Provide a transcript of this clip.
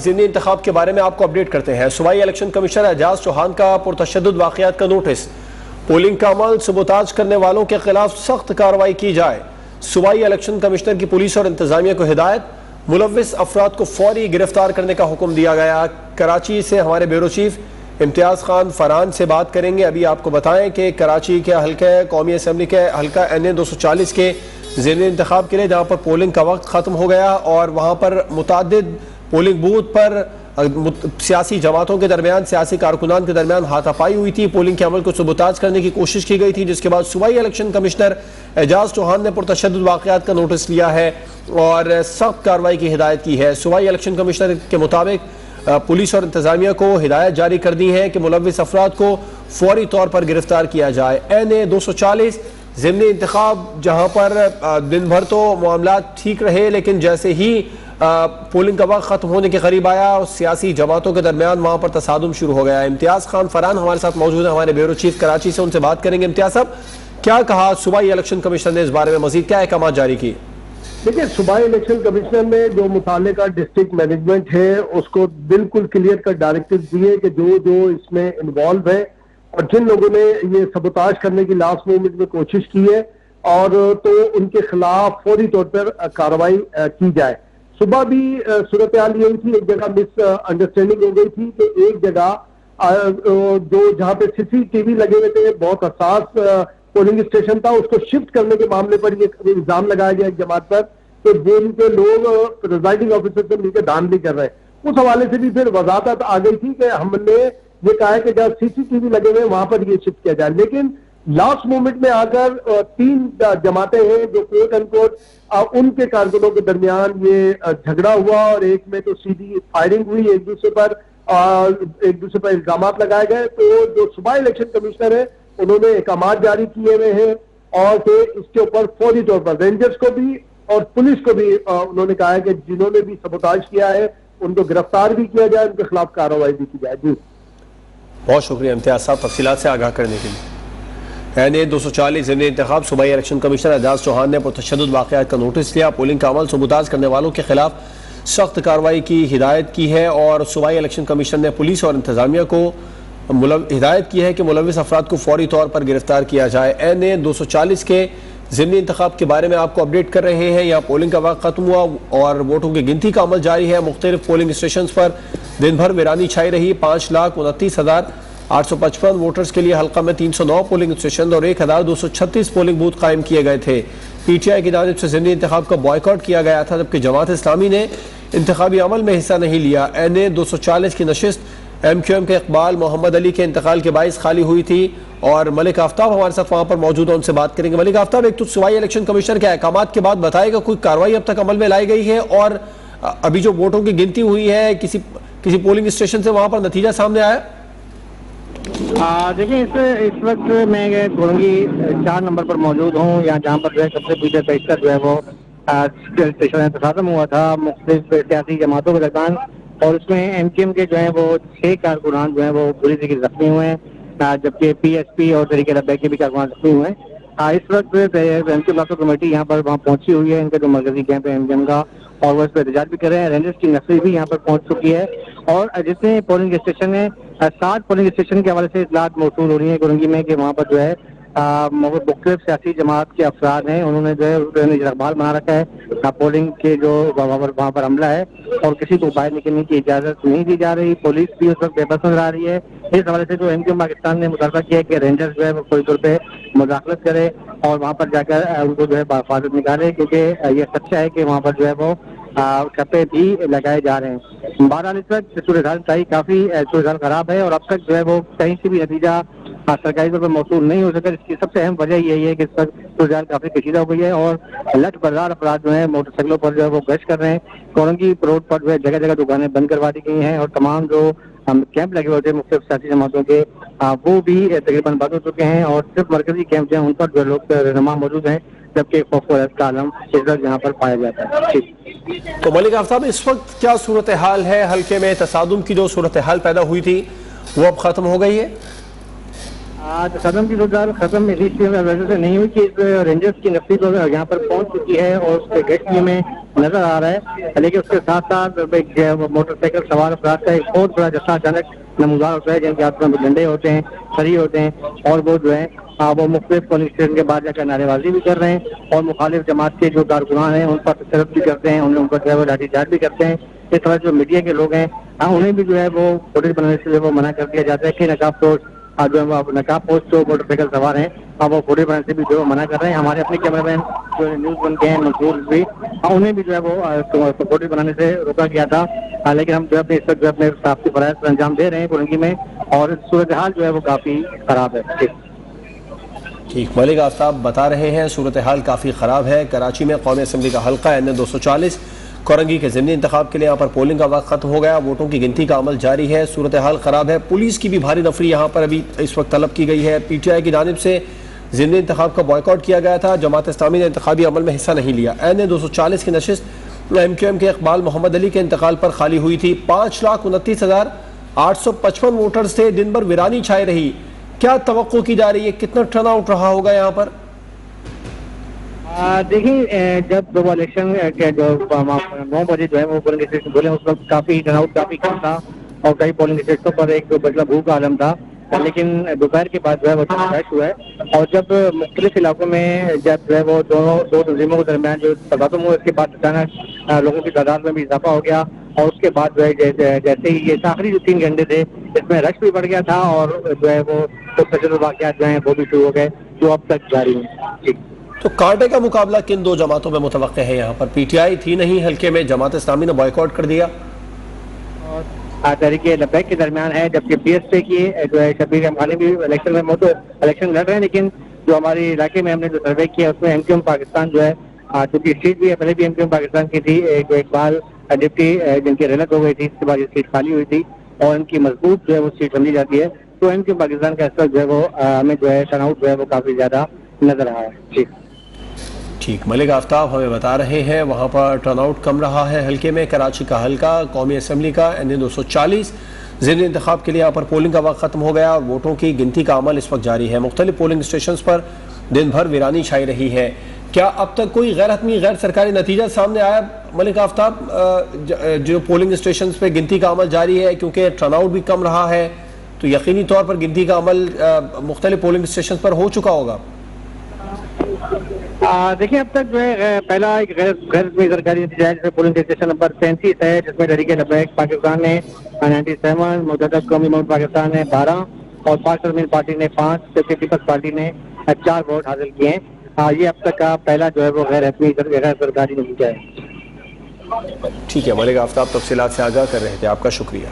ज़िमनी इंतखाब के बारे में आपको अपडेट करते हैं। सूबाई इलेक्शन कमिश्नर एजाज चौहान का पुरतशद्दुद वाक़यात का नोटिस। पोलिंग का अमल सबूताज करने वालों के खिलाफ सख्त कार्रवाई की जाए। सूबाई इलेक्शन कमिश्नर की पुलिस और इंतजामिया को हिदायत, मुलव्विस अफराद को फौरी गिरफ्तार करने का हुक्म दिया गया। कराची से हमारे ब्यूरो चीफ इम्तियाज़ खान फरहान से बात करेंगे। अभी आपको बताएं कि कराची के हल्का कौमी असम्बली के हल्का NA 240 के ज़िमनी इंतखाब के लिए जहाँ पर पोलिंग का वक्त ख़त्म हो गया और वहाँ पर मुतादिद पोलिंग बूथ पर सियासी जमातों के दरमियान, सियासी कारकुनान के दरमियान हाथापाई हुई थी। पोलिंग के अमल को सबूताज करने की कोशिश की गई थी, जिसके बाद सूबाई इलेक्शन कमिश्नर एजाज चौहान ने पुरतशद्दुद वाक़यात का नोटिस लिया है और सख्त कार्रवाई की हिदायत की है। सूबाई इलेक्शन कमिश्नर के मुताबिक पुलिस और इंतजामिया को हिदायत जारी कर दी है कि मुलव्विस अफराद को फौरी तौर पर गिरफ्तार किया जाए। NA 240 ज़िमनी इंतखाब जहाँ पर दिन भर तो मामला ठीक रहे, लेकिन जैसे ही पोलिंग का वक्त खत्म होने के करीब आया और सियासी जमातों के दरमियान वहां पर तसादुम शुरू हो गया। इम्तियाज़ खान फरहान हमारे साथ मौजूद है, हमारे ब्यूरो चीफ कराची से, उनसे बात करेंगे। इम्तियाज़ साहब, क्या कहा सूबाई इलेक्शन कमिश्नर ने इस बारे में, मजीद क्या अहकाम जारी किए? देखिए, सूबाई इलेक्शन कमिश्नर ने जो मुताल्लिका डिस्ट्रिक्ट मैनेजमेंट है उसको बिल्कुल क्लियर कर डायरेक्टिव दिए कि जो जो इसमें इन्वॉल्व है और जिन लोगों ने ये सबोताज करने की लास्ट मोमेंट में कोशिश की है और तो उनके खिलाफ फौरी तौर पर कार्रवाई की जाए। सुबह भी सूरत हाल ये थी, एक जगह मिस अंडरस्टैंडिंग हो गई थी कि एक जगह जो जहाँ पे CCTV लगे हुए थे, बहुत हसास पोलिंग स्टेशन था, उसको शिफ्ट करने के मामले पर ये इल्जाम लगाया गया एक जमात पर कि वो उनके लोग प्रिजाइडिंग ऑफिसर से मिलकर धांधली कर रहे हैं। उस हवाले से भी फिर वजाहत आ गई थी कि हमने ये कहा है कि जहाँ CCTV लगे हुए वहां पर ये शिफ्ट किया जाए, लेकिन लास्ट मोमेंट में आकर 3 जमातें हैं जो कोट एंड कोट उनके कारकुनों के दरमियान ये झगड़ा हुआ और एक में तो सीधी फायरिंग हुई, एक दूसरे पर इल्जाम लगाए गए। तो जो सूबाई इलेक्शन कमिश्नर है उन्होंने अहकाम जारी किए हुए हैं और फिर इसके ऊपर फौरी तौर पर रेंजर्स को भी और पुलिस को भी उन्होंने कहा है कि जिन्होंने भी सबोताज किया है उनको गिरफ्तार भी किया जाए, उनके खिलाफ कार्रवाई भी की जाए। जी बहुत शुक्रिया इम्तियाज़ साहब तफसीलात से आगाह करने के लिए। NA 240 ज़िमनी इंतखाब, सूबाई इलेक्शन कमिश्नर एजाज चौहान ने पुरतशद्दुद वाक़यात का नोटिस लिया, पोलिंग का अमल सबूताज करने वालों के खिलाफ सख्त कार्रवाई की हिदायत की है और सूबाई इलेक्शन कमिश्नर ने पुलिस और इंतजामिया को हिदायत की है कि मुलव्विस अफराद को फौरी तौर पर गिरफ्तार किया जाए। NA 240 के ज़िमनी इंतखाब के बारे में आपको अपडेट कर रहे हैं। यहाँ पोलिंग का वक्त खत्म हुआ और वोटों की गिनती का अमल जारी है। मुख्तलिफ पोलिंग स्टेशन पर दिन भर वीरानी छाई रही। 5,29,855 वोटर्स के लिए हल्का में 309 पोलिंग स्टेशन और 1,236 पोलिंग बूथ कायम किए गए थे। PTI की जानिब से ज़िमनी इंतखाब का बॉयकॉट किया गया था, जबकि जमात इस्लामी ने इंतखाबी अमल में हिस्सा नहीं लिया। NA 240 की नशिस्त MQM के इकबाल मोहम्मद अली के इंतकाल के बाइस खाली हुई थी और मलिक आफ्ताब हमारे साथ वहां पर मौजूद है, उनसे बात करेंगे। मलिक आफ्ताब, एक तो सूबाई इलेक्शन कमिश्नर के अहकाम के बाद बताएगा कोई कार्रवाई अब तक अमल में लाई गई है और अभी जो वोटों की गिनती हुई है किसी पोलिंग स्टेशन से वहां पर नतीजा सामने आया? देखिए, इस वक्त मैं गोरंगी 4 नंबर पर मौजूद हूँ, यहाँ जहाँ पर जो है सबसे पीछे बेशतर जो है वो स्टेशन तसादम हुआ था मुख्तलिफ सियासी जमातों के दरमियान और उसमें MQM के जो है वो 6 कारकुनान जो है वो बुरी तरीके जख्मी हुए हैं, जबकि PSP और तरीके लब्बैक के भी कारकुनान जख्मी हुए हैं। इस वक्त MQM कमेटी यहाँ पर वहाँ पहुंची हुई है, इनका जो मरकजी कैंप है MQM का, और वो इस पर एहतजाज भी कर रहे हैं। रेंजर्स की नफरी भी यहाँ पर पहुंच चुकी है और जितने पोलिंग स्टेशन है 7 पोलिंग स्टेशन के हवाले से इतलात मौसूल हो रही है गोरंगी में कि वहाँ पर जो है मुख्तलिफ सियासी जमात के अफराद हैं, उन्होंने जो है इकबाल बना रखा है पोलिंग के जो वहाँ पर हमला है और किसी को बाहर निकलने की इजाजत नहीं दी जा रही। पुलिस भी उस वक्त बेबस नजर आ रही है। इस हवाले से जो MQM पाकिस्तान ने मुतालबा किया है कि रेंजर्स जो है वो पूरी तौर पर मुदाखलत करे और वहाँ पर जाकर उनको जो है बाफाजत निकाले, क्योंकि ये सच्चा है कि वहाँ पर जो है वो छप्पे भी लगाए जा रहे हैं। बहरहाल इस वक्त सूरत हाल काफी खराब है और अब तक जो है वो कहीं से भी नतीजा सरकारी तौर पर मौसूल नहीं हो सका। इसकी सबसे अहम वजह यही है कि इस वक्त सूरत हाल काफी कशीदा हो गई है और लठ बर्दार अफराद जो है मोटरसाइकिलों पर जो है वो गश्त कर रहे हैं। गोरंगी रोड पर जो है जगह जगह दुकानें बंद करवा दी गई हैं और तमाम जो कैंप लगे हुए थे मुख्तलिफ सियासी जमातों के वो भी तकरीबन बंद हो चुके हैं और सिर्फ मरकजी कैंप जो है उन पर जो लोग रहनुमा मौजूद हैं, जबकि खौफ का आलम इस वक्त यहाँ पर पाया जाता है। तो मलिक आफ्ताब, इस वक्त क्या सूरत हाल है? हल्के में तसादुम की जो सूरत हाल पैदा हुई थी वो अब खत्म हो गई है? सदम की रोजगार खत्म इसी वजह से नहीं हुई कि इस रेंजर्स की नफरी तो यहाँ पर पहुंच चुकी है और उसके गेट में नजर आ रहा है, लेकिन उसके साथ साथ मोटरसाइकिल सवार अपराध का एक बहुत बड़ा जस्सा अचानक नमूदार होता है, जिनके हाथ में डंडे होते हैं, सरी होते हैं, और वो जो है वो मुख्तलिफ पुलिस स्टेशन के बाहर जाकर नारेबाजी भी कर रहे हैं और मुखालिफ जमात के जो कारकुनान हैं उन पर तशद्दुद भी करते हैं, उन पर जो है वो लाठीचार्ज भी करते हैं। इस तरह जो मीडिया के लोग हैं उन्हें भी जो है वो फुटेज बनाने से वो मना कर दिया जाता है कि नकाब पोस्ट जो मोटरसाइकिल सवार हैं वो फुटेज बनाने से भी जो मना कर रहे हैं। हमारे अपने कैमरामैन जो न्यूज बन के हैं मंसूर भी उन्हें भी जो है वो फुटेज बनाने से रोका गया था, लेकिन हम जो है इस वक्त जो अपने साफ फराइज अंजाम दे रहे हैं कोलंगी में, और सूरत हाल जो है वो काफी खराब है। ठीक, मलिक आफ्ताब बता रहे हैं सूरत हाल काफ़ी ख़राब है। कराची में कौमी असम्बली का हल्का NA 240 कोरंगी के ज़िमनी इंतखाब के लिए यहाँ पर पोलिंग का वक्त खत्म हो गया, वोटों की गिनती का अमल जारी है। सूरत हाल ख़राब है, पुलिस की भी भारी नफरी यहाँ पर अभी इस वक्त तलब की गई है। PTI की जानिब से ज़िमनी इंतखाब का बॉयकॉट किया गया था, जमात इस्लामी ने इंतखाबी अमल में हिस्सा नहीं लिया। NA 240 की नशिस्त MQM के इकबाल मोहम्मद अली के इंतकाल पर खाली हुई थी। 5,29,855 वोटर्स थे, दिन भर वीरानी छाई रही। क्या तवक्को की जा रही है, कितना टर्नआउट रहा होगा यहाँ पर? देखिए, जब वो इलेक्शन के जो 9 बजे जो है वो पोलिंग स्टेशन बोले उस वक्त काफी टर्नआउट काफी कम था और कई पोलिंग स्टेशनों पर एक मतलब भूख का आलम था, लेकिन दोपहर के बाद जो है वो क्रैश हुआ है। और जब मुख्तलिफ इलाकों में जब जो है वो दो तंजीमों के दरमियान जो तबादुल हुआ, इसके बाद अचानक लोगों की तादाद में भी इजाफा हो गया और उसके बाद जो है जैसे ही ये आखिरी जो 3 घंटे थे इसमें रश भी बढ़ गया था और जो है वो तशद्दुद वाक़यात जो है वो भी शुरू हो गए जो अब तक जारी हैं। तो कांटे का मुकाबला किन दो जमातों में मुतवक्के है? यहाँ पर PTI थी नहीं हल्के में, जमात इस्लामी ने बॉयकॉट कर दिया, तहरीक लब्बैक के दरमियान है, जबकि PSP की जो है शबीर अहमद भी इलेक्शन में इलेक्शन लड़ रहे हैं, लेकिन जो हमारे इलाके में हमने जो सर्वे किया उसमें MQM पाकिस्तान जो है चूंकि सीट भी पहले भी MQM पाकिस्तान की थी, एक इकबाल डिप्टी जिनकी रिलत हो गई थी, इसके बाद ये सीट खाली हुई थी और इनकी मजबूत जो है वो सीट समझी जाती है, तो MQM पाकिस्तान का इस वक्त जो है वो हमें जो है टर्नआउट जो है वो काफी ज्यादा नजर आ रहा है। ठीक, मलिक आफ्ताब हमें बता रहे हैं वहाँ पर टर्नआउट कम रहा है हल्के में। कराची का हल्का कौमी असम्बली का NA 240 ज़िमनी इंतखाब के लिए यहाँ पर पोलिंग का वक्त खत्म हो गया और वोटों की गिनती का अमल इस वक्त जारी है। मुख्तलिफ पोलिंग स्टेशन पर दिन भर वीरानी छाई रही है। क्या अब तक कोई गैर हतमी गैर सरकारी नतीजा सामने आया मलिक आफ्ताब? जो पोलिंग स्टेशन पे गिनती का अमल जारी है, क्योंकि टर्नआउट भी कम रहा है तो यकीनी तौर पर गिनती का अमल मुख्तलिफ पोलिंग स्टेशन पर हो चुका होगा। देखिए, अब तक जो है पहला एक गैर सरकारी नतीजा है जिसमें पोलिंग स्टेशन नंबर 35 है, जिसमें तहरीक लब्बैक पाकिस्तान ने 97, मुतहदा कौमी मुल्क पाकिस्तान ने 12 और पाक तमीम पार्टी ने 5 जबकि पीपल्स पार्टी ने 4 वोट हासिल किए हैं। ये अब तक का पहला जो है वो गैर सरकारी नतीजा है। ठीक है, मलिक आफ्ताब तफसीलात से आगाह कर रहे थे, आपका शुक्रिया।